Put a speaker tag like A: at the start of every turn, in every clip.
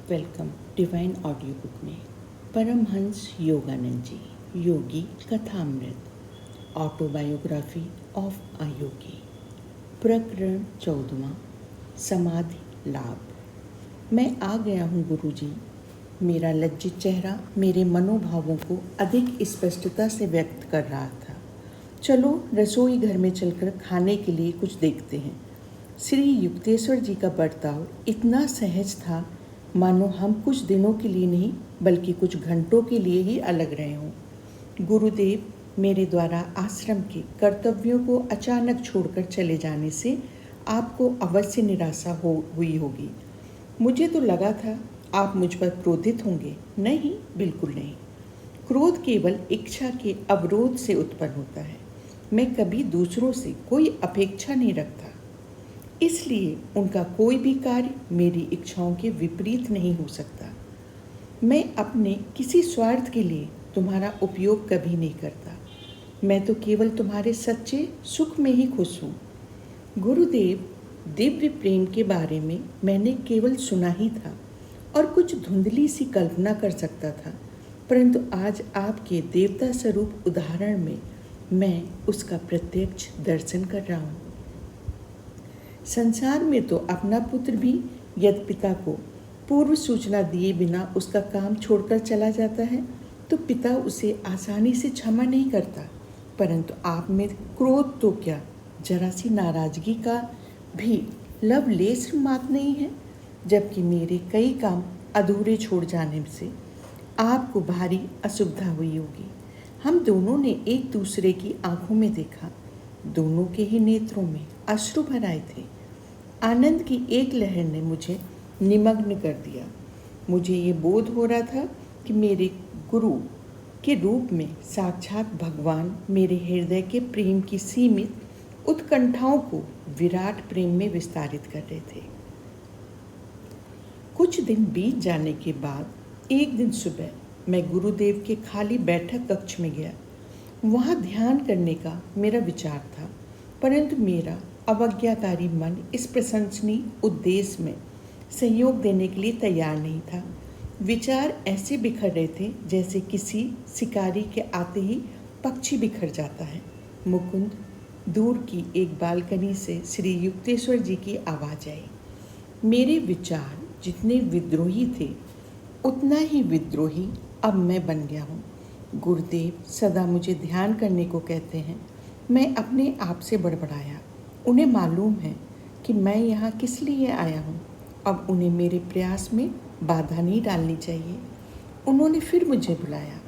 A: Welcome divine audio book में परमहंस योगानंद जी योगी कथामृत autobiography of a योगी प्रकरण 14वां समाधि लाभ। मैं आ गया हूँ गुरुजी। मेरा लज्जित चेहरा मेरे मनोभावों को अधिक स्पष्टता से व्यक्त कर रहा था। चलो रसोई घर में चलकर खाने के लिए कुछ देखते हैं। श्री युक्तेश्वर जी का बर्ताव इतना सहज था मानो हम कुछ दिनों के लिए नहीं बल्कि कुछ घंटों के लिए ही अलग रहे हों। गुरुदेव मेरे द्वारा आश्रम के कर्तव्यों को अचानक छोड़कर चले जाने से आपको अवश्य निराशा हुई होगी। मुझे तो लगा था आप मुझ पर क्रोधित होंगे। नहीं, बिल्कुल नहीं। क्रोध केवल इच्छा के अवरोध से उत्पन्न होता है। मैं कभी दूसरों से कोई अपेक्षा नहीं रखता, इसलिए उनका कोई भी कार्य मेरी इच्छाओं के विपरीत नहीं हो सकता। मैं अपने किसी स्वार्थ के लिए तुम्हारा उपयोग कभी नहीं करता। मैं तो केवल तुम्हारे सच्चे सुख में ही खुश हूँ। गुरुदेव, दिव्य प्रेम के बारे में मैंने केवल सुना ही था और कुछ धुंधली सी कल्पना कर सकता था, परंतु आज आपके देवता स्वरूप उदाहरण में मैं उसका प्रत्यक्ष दर्शन कर रहा हूँ। संसार में तो अपना पुत्र भी यदि पिता को पूर्व सूचना दिए बिना उसका काम छोड़कर चला जाता है तो पिता उसे आसानी से क्षमा नहीं करता, परंतु आप में क्रोध तो क्या, जरा सी नाराजगी का भी लवलेश मात नहीं है। जबकि मेरे कई काम अधूरे छोड़ जाने से आपको भारी असुविधा हुई होगी। हम दोनों ने एक दूसरे की आंखों में देखा। दोनों के ही नेत्रों में अश्रु भर आए थे। आनंद की एक लहर ने मुझे निमग्न कर दिया। मुझे ये बोध हो रहा था कि मेरे गुरु के रूप में साक्षात भगवान मेरे हृदय के प्रेम की सीमित उत्कंठाओं को विराट प्रेम में विस्तारित कर रहे थे। कुछ दिन बीत जाने के बाद एक दिन सुबह मैं गुरुदेव के खाली बैठक कक्ष में गया। वहाँ ध्यान करने का मेरा विचार था, परंतु मेरा अवज्ञाकारी मन इस प्रशंसनीय उद्देश्य में सहयोग देने के लिए तैयार नहीं था। विचार ऐसे बिखर रहे थे जैसे किसी शिकारी के आते ही पक्षी बिखर जाता है। मुकुंद, दूर की एक बालकनी से श्री युक्तेश्वर जी की आवाज़ आई। मेरे विचार जितने विद्रोही थे उतना ही विद्रोही अब मैं बन गया हूँ। गुरुदेव सदा मुझे ध्यान करने को कहते हैं। मैं अपने आप से बड़बड़ाया। उन्हें मालूम है कि मैं यहाँ किस लिए आया हूँ। अब उन्हें मेरे प्रयास में बाधा नहीं डालनी चाहिए। उन्होंने फिर मुझे बुलाया।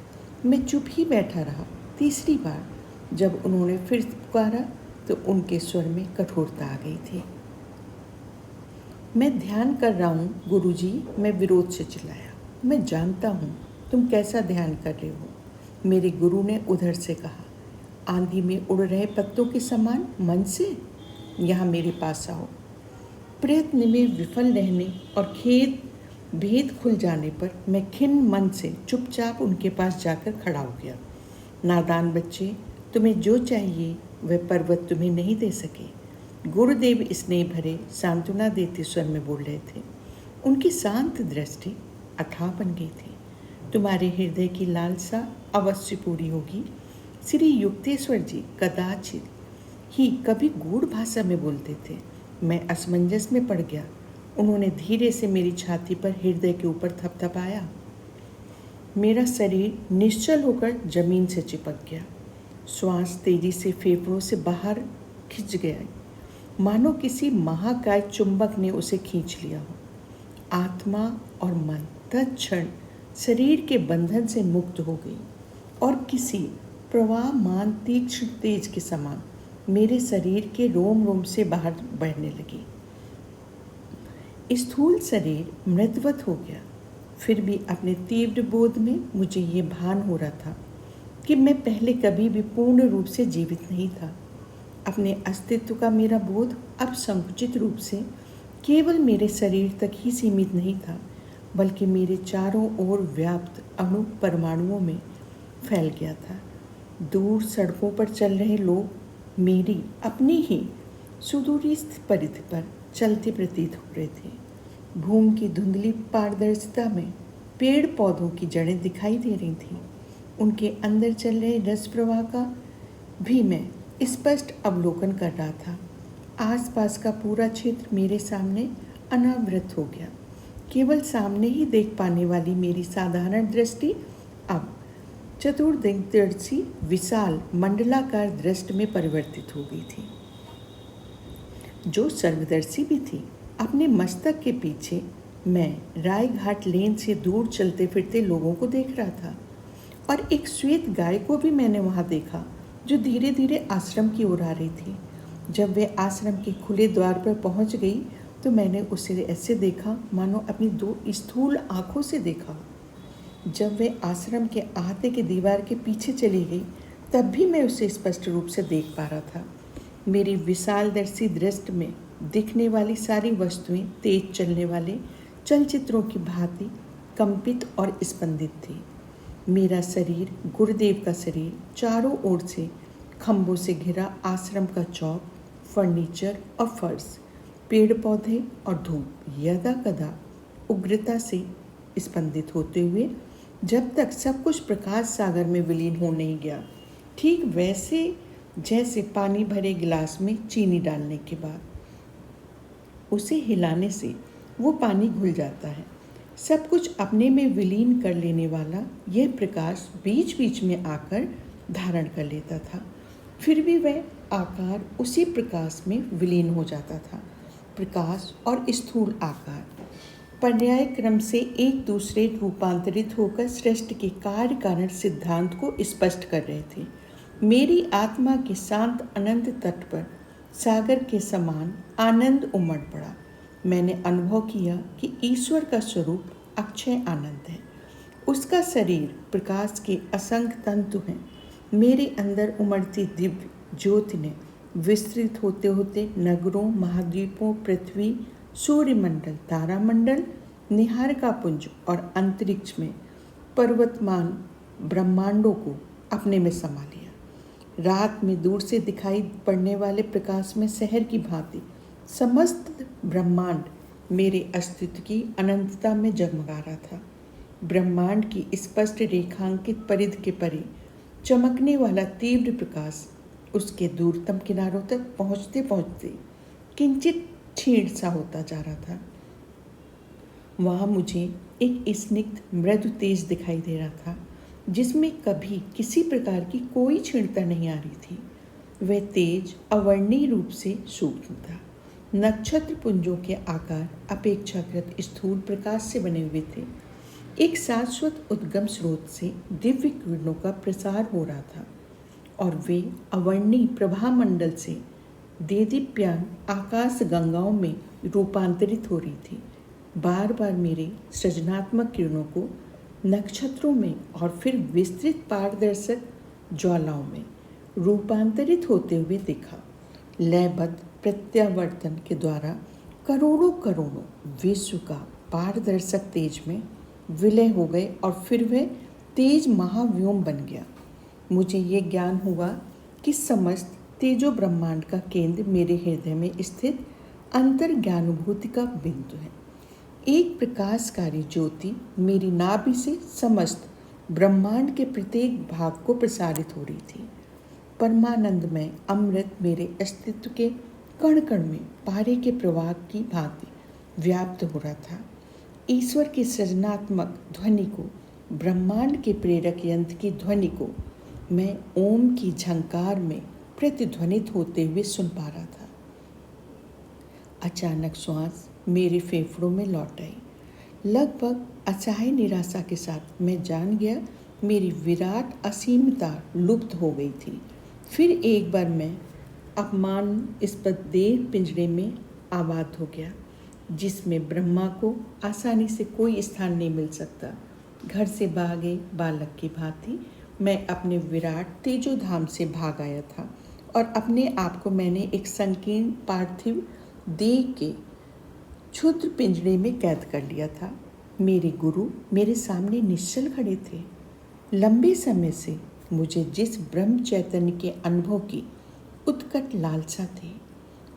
A: मैं चुप ही बैठा रहा। तीसरी बार जब उन्होंने फिर पुकारा तो उनके स्वर में कठोरता आ गई थी। मैं ध्यान कर रहा हूँ गुरुजी, मैं विरोध से चिल्लाया। मैं जानता हूँ तुम कैसा ध्यान कर रहे हो, मेरे गुरु ने उधर से कहा। आंधी में उड़ रहे पत्तों के समान मन से यहाँ मेरे पास आओ। प्रयत्न में विफल रहने और भेद खुल जाने पर मैं खिन्न मन से चुपचाप उनके पास जाकर खड़ा हो गया। नादान बच्चे, तुम्हें जो चाहिए वह पर्वत तुम्हें नहीं दे सके। गुरुदेव स्नेह भरे सांत्वना देते स्वर में बोल रहे थे। उनकी शांत दृष्टि अथाह बन गई थी। तुम्हारे हृदय की लालसा अवश्य पूरी होगी। श्री युक्तेश्वर जी कदाचित ही कभी गूढ़ भाषा में बोलते थे। मैं असमंजस में पड़ गया। उन्होंने धीरे से मेरी छाती पर हृदय के ऊपर थपथपाया। मेरा शरीर निश्चल होकर जमीन से चिपक गया। श्वास तेजी से फेफड़ों से बाहर खिंच गया, मानो किसी महाकाय चुंबक ने उसे खींच लिया हो। आत्मा और मन तत्क्षण शरीर के बंधन से मुक्त हो गई और किसी प्रवाहमान तीक्ष्ण तेज के समान मेरे शरीर के रोम रोम से बाहर बहने लगी। स्थूल शरीर मृतवत हो गया। फिर भी अपने तीव्र बोध में मुझे ये भान हो रहा था कि मैं पहले कभी भी पूर्ण रूप से जीवित नहीं था। अपने अस्तित्व का मेरा बोध अब संकुचित रूप से केवल मेरे शरीर तक ही सीमित नहीं था, बल्कि मेरे चारों ओर व्याप्त अणु परमाणुओं में फैल गया था। दूर सड़कों पर चल रहे लोग मेरी अपनी ही सुदूरी परिधि पर चलते प्रतीत हो रहे थे। भूमि की धुंधली पारदर्शिता में पेड़ पौधों की जड़ें दिखाई दे रही थीं। उनके अंदर चल रहे रस प्रवाह का भी मैं स्पष्ट अवलोकन कर रहा था। आसपास का पूरा क्षेत्र मेरे सामने अनावृत हो गया। केवल सामने ही देख पाने वाली मेरी साधारण दृष्टि अब चतुर्दिग्दर्शी विशाल मंडलाकार दृष्टि में परिवर्तित हो गई थी, जो सर्वदर्शी भी थी। अपने मस्तक के पीछे मैं रायघाट लेन से दूर चलते फिरते लोगों को देख रहा था, और एक श्वेत गाय को भी मैंने वहाँ देखा, जो धीरे धीरे आश्रम की ओर आ रही थी। जब वे आश्रम के खुले द्वार पर पहुँच गई तो मैंने उसे ऐसे देखा मानो अपनी दो स्थूल आँखों से देखा। जब वे आश्रम के अहाते की दीवार के पीछे चली गई तब भी मैं उसे स्पष्ट रूप से देख पा रहा था। मेरी विशालदर्शी दृष्टि में दिखने वाली सारी वस्तुएं तेज चलने वाले चलचित्रों की भांति कंपित और स्पंदित थी। मेरा शरीर, गुरुदेव का शरीर, चारों ओर से खंभों से घिरा आश्रम का चौक, फर्नीचर और फर्श, पेड़ पौधे और धूप यदा कदा उग्रता से स्पंदित होते हुए जब तक सब कुछ प्रकाश सागर में विलीन हो नहीं गया, ठीक वैसे जैसे पानी भरे गिलास में चीनी डालने के बाद उसे हिलाने से वो पानी घुल जाता है। सब कुछ अपने में विलीन कर लेने वाला यह प्रकाश बीच बीच में आकर धारण कर लेता था, फिर भी वह आकार उसी प्रकाश में विलीन हो जाता था। प्रकाश और स्थूल आकार पर्याय क्रम से एक दूसरे रूपांतरित होकर सृष्टि के कार्य कारण सिद्धांत को स्पष्ट कर रहे थे। मेरी आत्मा के शांत अनंत तट पर सागर के समान आनंद उमड़ पड़ा। मैंने अनुभव किया कि ईश्वर का स्वरूप अक्षय आनंद है। उसका शरीर प्रकाश के असंख्य तंतु हैं। मेरे अंदर उमड़ती दिव्य ज्योति ने विस्तृत होते होते नगरों, महाद्वीपों, पृथ्वी, सूर्यमंडल, तारामंडल, निहारिका पुंज और अंतरिक्ष में पर्वतमान ब्रह्मांडों को अपने में समा लिया। रात में दूर से दिखाई पड़ने वाले प्रकाश में शहर की भांति समस्त ब्रह्मांड मेरे अस्तित्व की अनंतता में जगमगा रहा था। ब्रह्मांड की स्पष्ट रेखांकित परिधि के परे चमकने वाला तीव्र प्रकाश उसके दूरतम किनारों तक पहुँचते पहुँचते किंचित क्षीण सा होता जा रहा था। वहाँ मुझे एक स्निग्ध मृदु तेज दिखाई दे रहा था, जिसमें कभी किसी प्रकार की कोई क्षीणता नहीं आ रही थी। वह तेज अवर्णीय रूप से सूक्ष्म था। नक्षत्र पुंजों के आकार अपेक्षाकृत स्थूल प्रकाश से बने हुए थे। एक शाश्वत उद्गम स्रोत से दिव्य किरणों का प्रसार हो रहा था और वे अवर्णीय प्रभा मंडल से देदीप्यमान आकाश गंगाओं में रूपांतरित हो रही थी। बार बार मेरे सृजनात्मक किरणों को नक्षत्रों में और फिर विस्तृत पारदर्शक ज्वालाओं में रूपांतरित होते हुए दिखा। लयबद्ध प्रत्यावर्तन के द्वारा करोड़ों करोड़ों विश्व का पारदर्शक तेज में विलय हो गए और फिर वह तेज महाव्योम बन गया। मुझे ये ज्ञान हुआ कि समस्त तेजो ब्रह्मांड का केंद्र मेरे हृदय में स्थित अंतर ज्ञानुभूति का बिंदु है। एक प्रकाशकारी ज्योति मेरी नाभि से समस्त ब्रह्मांड के प्रत्येक भाग को प्रसारित हो रही थी। परमानंदमय अमृत मेरे अस्तित्व के कण कण में पारे के प्रवाह की भांति व्याप्त हो रहा था। ईश्वर की सृजनात्मक ध्वनि को, ब्रह्मांड के प्रेरक यंत्र की ध्वनि को मैं ओम की झंकार में प्रतिध्वनित होते हुए सुन पा रहा था। अचानक श्वास मेरे फेफड़ों में लौट आई। लगभग असहाय निराशा के साथ मैं जान गया मेरी विराट असीमता लुप्त हो गई थी। फिर एक बार मैं अपमानास्पद देह पिंजरे में आबाद हो गया, जिसमें ब्रह्मा को आसानी से कोई स्थान नहीं मिल सकता। घर से भागे बालक की भांति मैं अपने विराट तेजोधाम से भाग आया था और अपने आप को मैंने एक संकीर्ण पार्थिव देह के क्षुद्र पिंजरे में कैद कर लिया था। मेरे गुरु मेरे सामने निश्चल खड़े थे। लंबे समय से मुझे जिस ब्रह्म चैतन्य के अनुभव की उत्कट लालसा थी,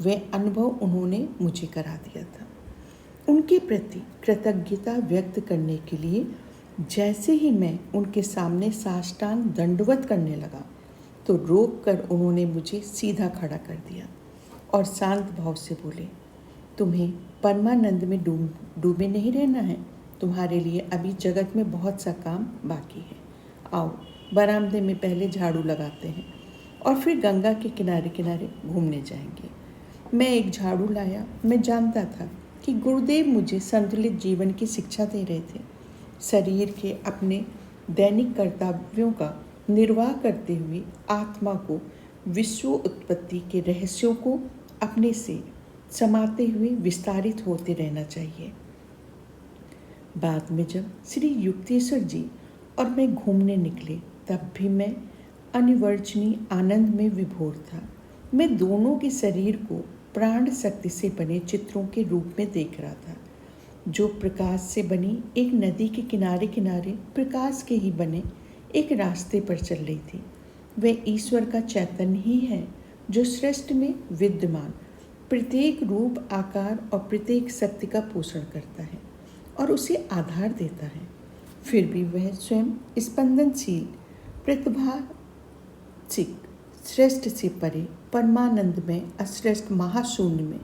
A: वह अनुभव उन्होंने मुझे करा दिया था। उनके प्रति कृतज्ञता व्यक्त करने के लिए जैसे ही मैं उनके सामने साष्टांग दंडवत करने लगा तो रोक कर उन्होंने मुझे सीधा खड़ा कर दिया और शांत भाव से बोले, तुम्हें परमानंद में डूबे नहीं रहना है। तुम्हारे लिए अभी जगत में बहुत सा काम बाकी है। आओ बरामदे में पहले झाड़ू लगाते हैं और फिर गंगा के किनारे किनारे घूमने जाएंगे। मैं एक झाड़ू लाया। मैं जानता था कि गुरुदेव मुझे संतुलित जीवन की शिक्षा दे रहे थे। शरीर के अपने दैनिक कर्तव्यों का निर्वाह करते हुए आत्मा को विश्व उत्पत्ति के रहस्यों को अपने से समाते हुए विस्तारित होते रहना चाहिए। बाद में जब श्री युक्तेश्वर जी और मैं घूमने निकले तब भी मैं अनिवर्चनीय आनंद में विभोर था। मैं दोनों के शरीर को प्राण शक्ति से बने चित्रों के रूप में देख रहा था, जो प्रकाश से बनी एक नदी के किनारे किनारे प्रकाश के ही बने एक रास्ते पर चल रही थी। वह ईश्वर का चैतन्य ही है जो सृष्टि में विद्यमान प्रत्येक रूप, आकार और प्रत्येक शक्ति का पोषण करता है और उसे आधार देता है। फिर भी वह स्वयं स्पंदनशील, प्रतिभासिक, श्रेष्ठ से परे, परमानंद में, अश्रेष्ठ महाशून्य में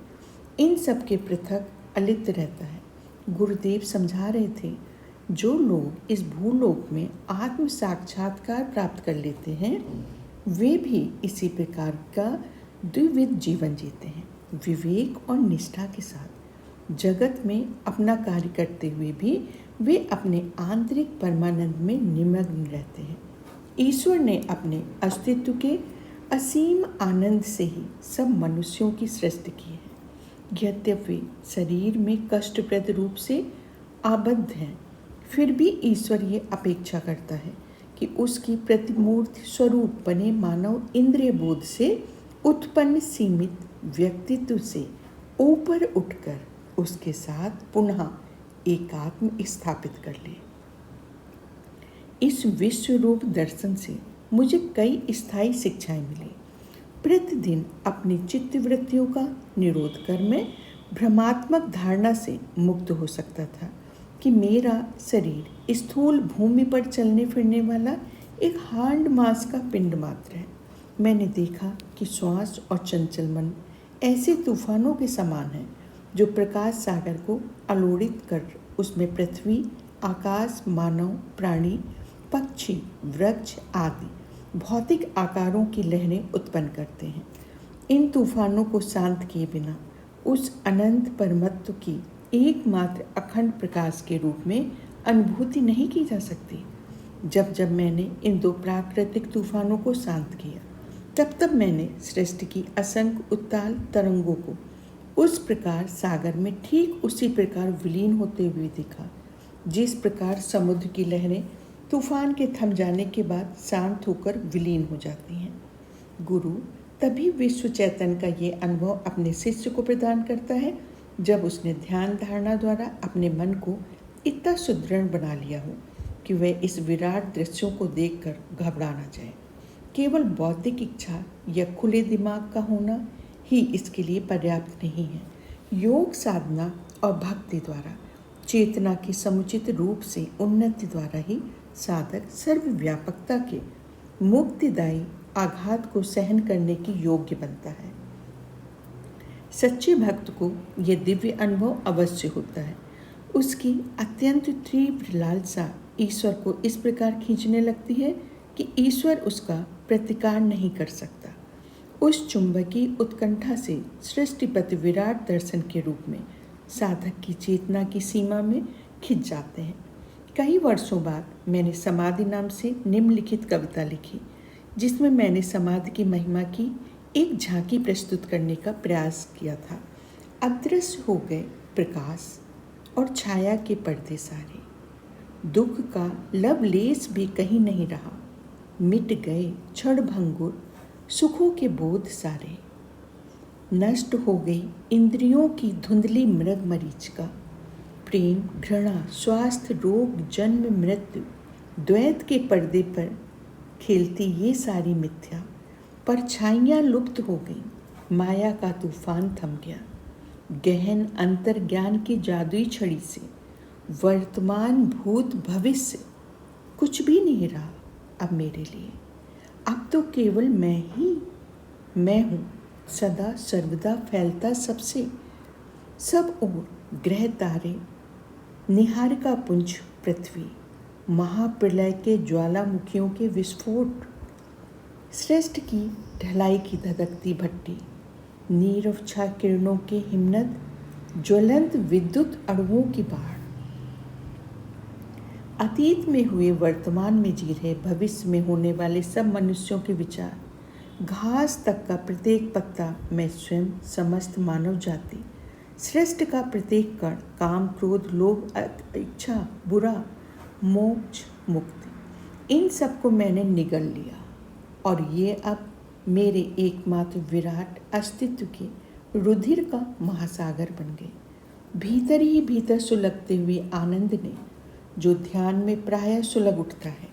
A: इन सब के पृथक अलिप्त रहता है। गुरुदेव समझा रहे थे, जो लोग इस भूलोक में आत्म साक्षात्कार प्राप्त कर लेते हैं वे भी इसी प्रकार का द्विविध जीवन जीते हैं, विवेक और निष्ठा के साथ। जगत में अपना कार्य करते हुए भी वे अपने आंतरिक परमानंद में निमग्न रहते हैं। ईश्वर ने अपने अस्तित्व के असीम आनंद से ही सब मनुष्यों की सृष्टि की है। यद्यपि शरीर में कष्टप्रद रूप से आबद्ध हैं, फिर भी ईश्वर ये अपेक्षा करता है कि उसकी प्रतिमूर्ति स्वरूप बने मानव इंद्रिय बोध से उत्पन्न सीमित व्यक्तित्व से ऊपर उठकर उसके साथ पुनः एकात्म स्थापित कर ले। इस विश्व रूप दर्शन से मुझे कई स्थायी शिक्षाएं मिली। प्रतिदिन अपनी चित्तवृत्तियों का निरोध कर मैं भ्रमात्मक धारणा से मुक्त हो सकता था कि मेरा शरीर स्थूल भूमि पर चलने फिरने वाला एक हांड मास का पिंड मात्र है। मैंने देखा कि श्वास और चंचल मन ऐसे तूफानों के समान हैं जो प्रकाश सागर को अलोड़ित कर उसमें पृथ्वी, आकाश, मानव, प्राणी, पक्षी, वृक्ष आदि भौतिक आकारों की लहरें उत्पन्न करते हैं। इन तूफानों को शांत किए बिना उस अनंत परमत्व की एकमात्र अखंड प्रकाश के रूप में अनुभूति नहीं की जा सकती। जब जब मैंने इन दो प्राकृतिक तूफानों को शांत किया तब तब मैंने सृष्टि की असंख्य उत्ताल तरंगों को उस प्रकार सागर में ठीक उसी प्रकार विलीन होते हुए देखा जिस प्रकार समुद्र की लहरें तूफान के थम जाने के बाद शांत होकर विलीन हो जाती हैं। गुरु तभी विश्व चैतन्य का ये अनुभव अपने शिष्य को प्रदान करता है जब उसने ध्यान धारणा द्वारा अपने मन को इतना सुदृढ़ बना लिया हो कि वह इस विराट दृश्यों को देखकर घबरा न जाए। केवल बौद्धिक इच्छा या खुले दिमाग का होना ही इसके लिए पर्याप्त नहीं है। योग साधना और भक्ति द्वारा चेतना की समुचित रूप से उन्नति द्वारा ही साधक सर्वव्यापकता के मुक्तिदायी आघात को सहन करने की योग्य बनता है। सच्चे भक्त को यह दिव्य अनुभव अवश्य होता है। उसकी अत्यंत तीव्र लालसा ईश्वर को इस प्रकार खींचने लगती है कि ईश्वर उसका प्रतिकार नहीं कर सकता। उस चुंबकीय उत्कंठा से सृष्टिपति विराट दर्शन के रूप में साधक की चेतना की सीमा में खिंच जाते हैं। कई वर्षों बाद मैंने समाधि नाम से निम्नलिखित कविता लिखी, जिसमें मैंने समाधि की महिमा की एक झांकी प्रस्तुत करने का प्रयास किया था। अदृश्य हो गए प्रकाश और छाया के पर्दे सारे, दुख का लवलेश भी कहीं नहीं रहा, मिट गए क्षण भंगुर सुखों के बोध सारे, नष्ट हो गई इंद्रियों की धुंधली मृग मरीचिका, प्रेम, घृणा, स्वास्थ्य, रोग, जन्म, मृत्यु, द्वैत के पर्दे पर खेलती ये सारी मिथ्या, परछाइयाँ लुप्त हो गई, माया का तूफान थम गया, गहन अंतर्ज्ञान की जादुई छड़ी से वर्तमान भूत भविष्य कुछ भी नहीं रहा अब मेरे लिए। अब तो केवल मैं हूँ, सदा सर्वदा फैलता सबसे सब ओर ग्रह तारे, निहारिका पुंज पृथ्वी, महाप्रलय के ज्वालामुखियों के विस्फोट, श्रेष्ठ की ढलाई की धधकती भट्टी, नीरवछा किरणों के हिमनद, ज्वलंत विद्युत अणुओं की बाढ़। अतीत में हुए वर्तमान में जी रहे, भविष्य में होने वाले सब मनुष्यों के विचार, घास तक का प्रत्येक पत्ता, मैं स्वयं, समस्त मानव जाति, श्रेष्ठ का प्रत्येक कण, काम क्रोध लोभ इच्छा बुरा मोक्ष मुक्ति, इन सबको मैंने निगल लिया और ये अब मेरे एकमात्र विराट अस्तित्व के रुधिर का महासागर बन गए। भीतर ही भीतर सुलगते हुए आनंद ने, जो ध्यान में प्रायः सुलग उठता है,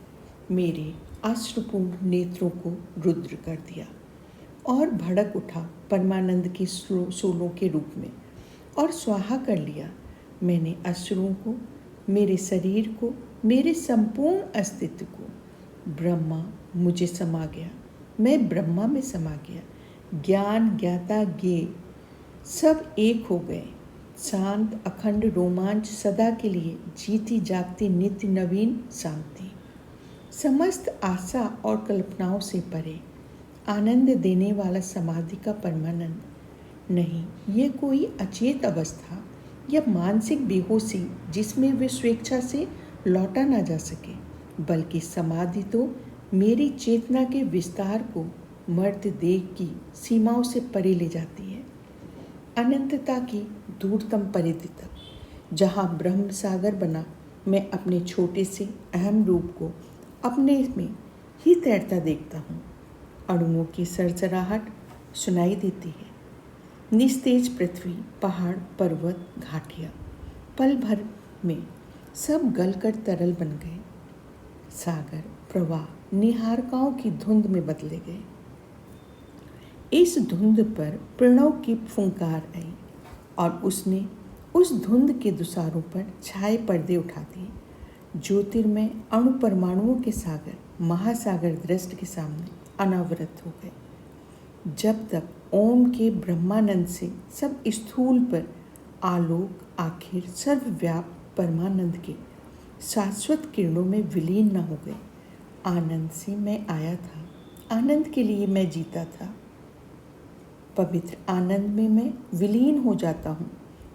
A: मेरे अश्रुपूर्ण नेत्रों को रुद्र कर दिया और भड़क उठा परमानंद की सूलों के रूप में और स्वाहा कर लिया। मैंने अश्रुओं को, मेरे शरीर को, मेरे संपूर्ण अस्तित्व को, ब्रह्मा मुझे समा गया, मैं ब्रह्मा में समा गया। ज्ञान ज्ञाता ज्ञेय सब एक हो गए। शांत अखंड रोमांच सदा के लिए, जीती जागती नित्य नवीन शांति, समस्त आशा और कल्पनाओं से परे, आनंद देने वाला समाधि का परमानंद। नहीं, ये कोई अचेत अवस्था या मानसिक बेहोशी जिसमें वे स्वेच्छा से लौटा ना जा सके, बल्कि समाधि तो मेरी चेतना के विस्तार को मर्त्य देह की सीमाओं से परे ले जाती है, अनंतता की दूरतम परिधि तक, जहाँ ब्रह्म सागर बना मैं अपने छोटे से अहम रूप को अपने में ही तैरता देखता हूँ। अणुओं की सरसराहट सुनाई देती है। निस्तेज पृथ्वी, पहाड़, पर्वत, घाटियाँ पल भर में सब गलकर तरल बन गए। सागर प्रवाह निहारकाओं की धुंध में बदले गए। इस धुंध पर प्रणव की फुंकार आई और उसने उस धुंध के दुसारों पर छाए पर्दे उठा दिए। ज्योतिर्मय अणु परमाणुओं के सागर, महासागर दृष्टि के सामने अनावृत हो गए। जब तक ओम के ब्रह्मानंद से सब स्थूल पर आलोक आखिर सर्वव्याप परमानंद के शाश्वत किरणों में विलीन न हो गए। आनंद से मैं आया था, आनंद के लिए मैं जीता था। पवित्र आनंद में मैं विलीन हो जाता हूँ।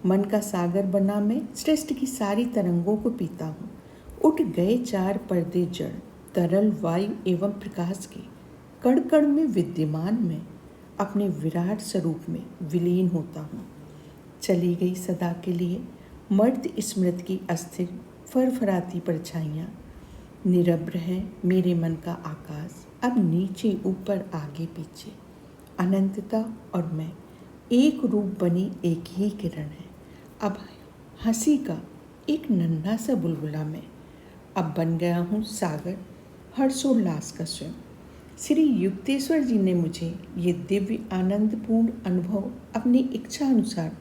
A: मन का सागर बना मैं सृष्टि की सारी तरंगों को पीता हूँ। उठ गए चार पर्दे जड़, तरल, वायु एवं प्रकाश के। कण कण में विद्यमान मैं अपने विराट स्वरूप में विलीन होता हूँ। चली गई सदा के लिए मर्त्य स्मृति की अस्थिर फरफराती परछाइयाँ। निरभ्र है मेरे मन का आकाश, अब नीचे ऊपर आगे पीछे। अनंतता और मैं एक रूप बनी एक ही किरण है। अब हंसी का एक नन्हा सा बुलबुला मैं अब बन गया हूँ सागर, हर्षोल्लास का स्वयं। श्री युक्तेश्वर जी ने मुझे ये दिव्य आनंदपूर्ण अनुभव अपनी इच्छा अनुसार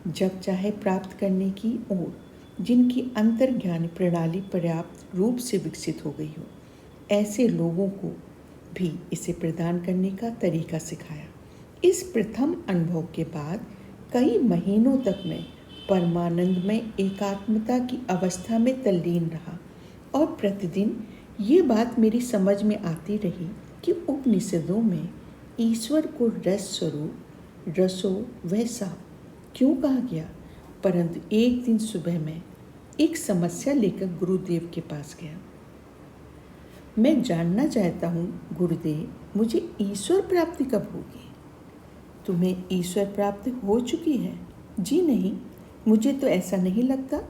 A: जब चाहे प्राप्त करने की ओर, जिनकी अंतर्ज्ञान प्रणाली पर्याप्त रूप से विकसित हो गई हो, ऐसे लोगों को भी इसे प्रदान करने का तरीका सिखाया। इस प्रथम अनुभव के बाद कई महीनों तक मैं परमानंद में एकात्मता की अवस्था में तल्लीन रहा और प्रतिदिन ये बात मेरी समझ में आती रही कि उपनिषदों में ईश्वर को रस स्वरूप, रसो वैसा क्यों कहा गया। परंतु एक दिन सुबह मैं एक समस्या लेकर गुरुदेव के पास गया। मैं जानना चाहता हूँ गुरुदेव, मुझे ईश्वर प्राप्ति कब होगी? तुम्हें ईश्वर प्राप्ति हो चुकी है? जी नहीं, मुझे तो ऐसा नहीं लगता।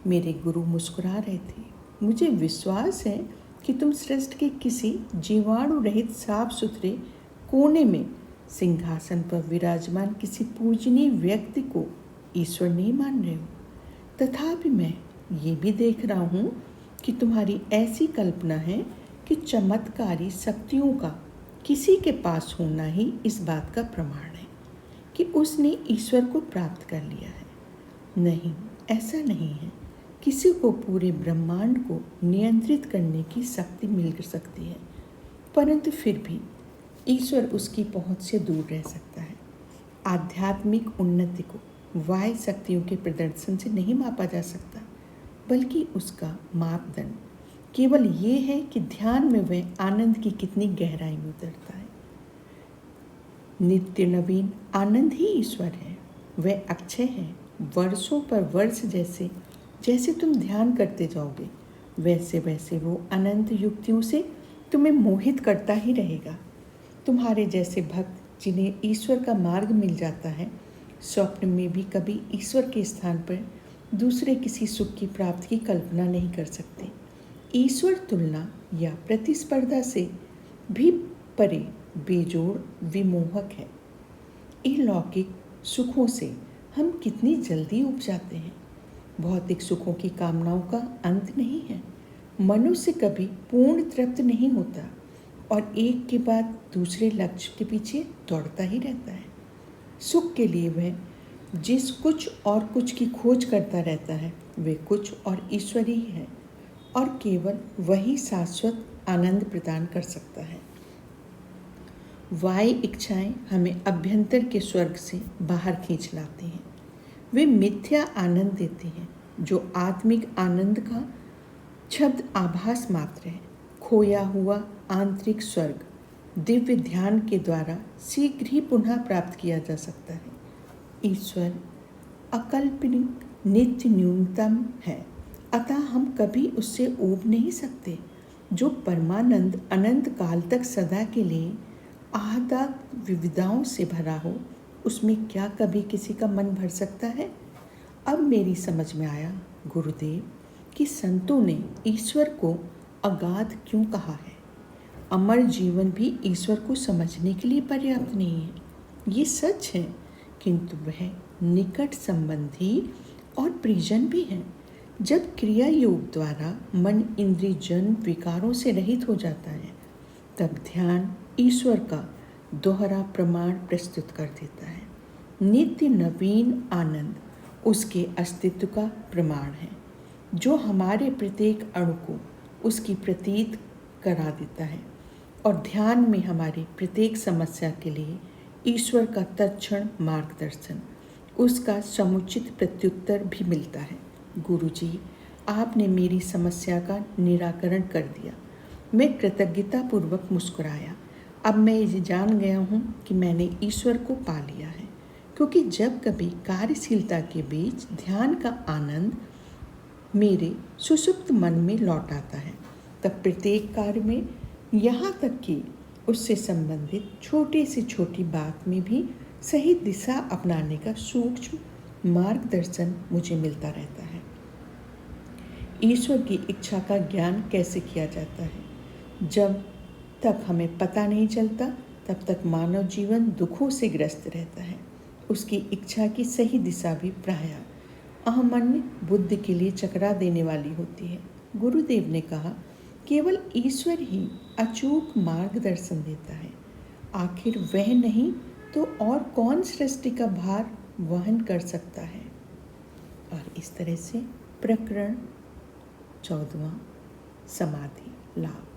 A: मेरे गुरु मुस्कुरा रहे थे। मुझे विश्वास है कि तुम सृष्टि के किसी जीवाणु रहित साफ सुथरे कोने में सिंहासन पर विराजमान किसी पूजनीय व्यक्ति को ईश्वर नहीं मान रहे हो। तथापि मैं ये भी देख रहा हूँ कि तुम्हारी ऐसी कल्पना है कि चमत्कारी शक्तियों का किसी के पास होना ही इस बात का प्रमाण है। कि उसने ईश्वर को प्राप्त कर लिया है। नहीं, ऐसा नहीं है। किसी को पूरे ब्रह्मांड को नियंत्रित करने की शक्ति मिल सकती है, परंतु फिर भी ईश्वर उसकी पहुंच से दूर रह सकता है। आध्यात्मिक उन्नति को बाह्य शक्तियों के प्रदर्शन से नहीं मापा जा सकता, बल्कि उसका मापदंड केवल ये है कि ध्यान में वह आनंद की कितनी गहराई में उतरता है। नित्य नवीन आनंद ही ईश्वर है। वह अक्षय है। वर्षों पर वर्ष जैसे जैसे तुम ध्यान करते जाओगे, वैसे वैसे वो अनंत युक्तियों से तुम्हें मोहित करता ही रहेगा। तुम्हारे जैसे भक्त जिन्हें ईश्वर का मार्ग मिल जाता है, स्वप्न में भी कभी ईश्वर के स्थान पर दूसरे किसी सुख की प्राप्ति की कल्पना नहीं कर सकते। ईश्वर तुलना या प्रतिस्पर्धा से भी परे बेजोड़ विमोहक है। अलौकिक सुखों से हम कितनी जल्दी उब जाते हैं। भौतिक सुखों की कामनाओं का अंत नहीं है। मनुष्य कभी पूर्ण तृप्त नहीं होता और एक के बाद दूसरे लक्ष्य के पीछे दौड़ता ही रहता है। सुख के लिए वह जिस कुछ और कुछ की खोज करता रहता है, वे कुछ और ईश्वर ही है, और केवल वही शाश्वत आनंद प्रदान कर सकता है। बाह्य इच्छाएं हमें अभ्यंतर के स्वर्ग से बाहर खींच लाती हैं। वे मिथ्या आनंद देती हैं, जो आत्मिक आनंद का छब्द आभास मात्र है। खोया हुआ आंतरिक स्वर्ग दिव्य ध्यान के द्वारा शीघ्र ही पुनः प्राप्त किया जा सकता है। ईश्वर अकल्पनिक नित्य न्यूनतम है, अतः हम कभी उससे ऊब नहीं सकते। जो परमानंद अनंत काल तक सदा के लिए आहता विविधाओं से भरा हो, उसमें क्या कभी किसी का मन भर सकता है? अब मेरी समझ में आया गुरुदेव कि संतों ने ईश्वर को अगाध क्यों कहा है। अमर जीवन भी ईश्वर को समझने के लिए पर्याप्त नहीं है, ये सच है, किंतु वह निकट संबंधी और परिजन भी है। जब क्रिया योग द्वारा मन इंद्रियजन विकारों से रहित हो जाता है, तब ध्यान ईश्वर का दोहरा प्रमाण प्रस्तुत कर देता है। नित्य नवीन आनंद उसके अस्तित्व का प्रमाण है, जो हमारे प्रत्येक अणु को उसकी प्रतीत करा देता है, और ध्यान में हमारी प्रत्येक समस्या के लिए ईश्वर का तत्क्षण मार्गदर्शन, उसका समुचित प्रत्युत्तर भी मिलता है। गुरुजी, आपने मेरी समस्या का निराकरण कर दिया। मैं कृतज्ञतापूर्वक मुस्कुराया। अब मैं ये जान गया हूँ कि मैंने ईश्वर को पा लिया है, क्योंकि जब कभी कार्यशीलता के बीच ध्यान का आनंद मेरे सुसुप्त मन में लौट आता है, तब प्रत्येक कार्य में, यहाँ तक कि उससे संबंधित छोटी से छोटी बात में भी सही दिशा अपनाने का सूक्ष्म मार्गदर्शन मुझे मिलता रहता है। ईश्वर की इच्छा का ज्ञान कैसे किया जाता है? जब तक हमें पता नहीं चलता, तब तक मानव जीवन दुखों से ग्रस्त रहता है। उसकी इच्छा की सही दिशा भी प्रायः अहमन्य बुद्धि के लिए चकरा देने वाली होती है। गुरुदेव ने कहा, केवल ईश्वर ही अचूक मार्गदर्शन देता है। आखिर वह नहीं तो और कौन सृष्टि का भार वहन कर सकता है? और इस तरह से प्रकरण 14वां समाधि लाभ।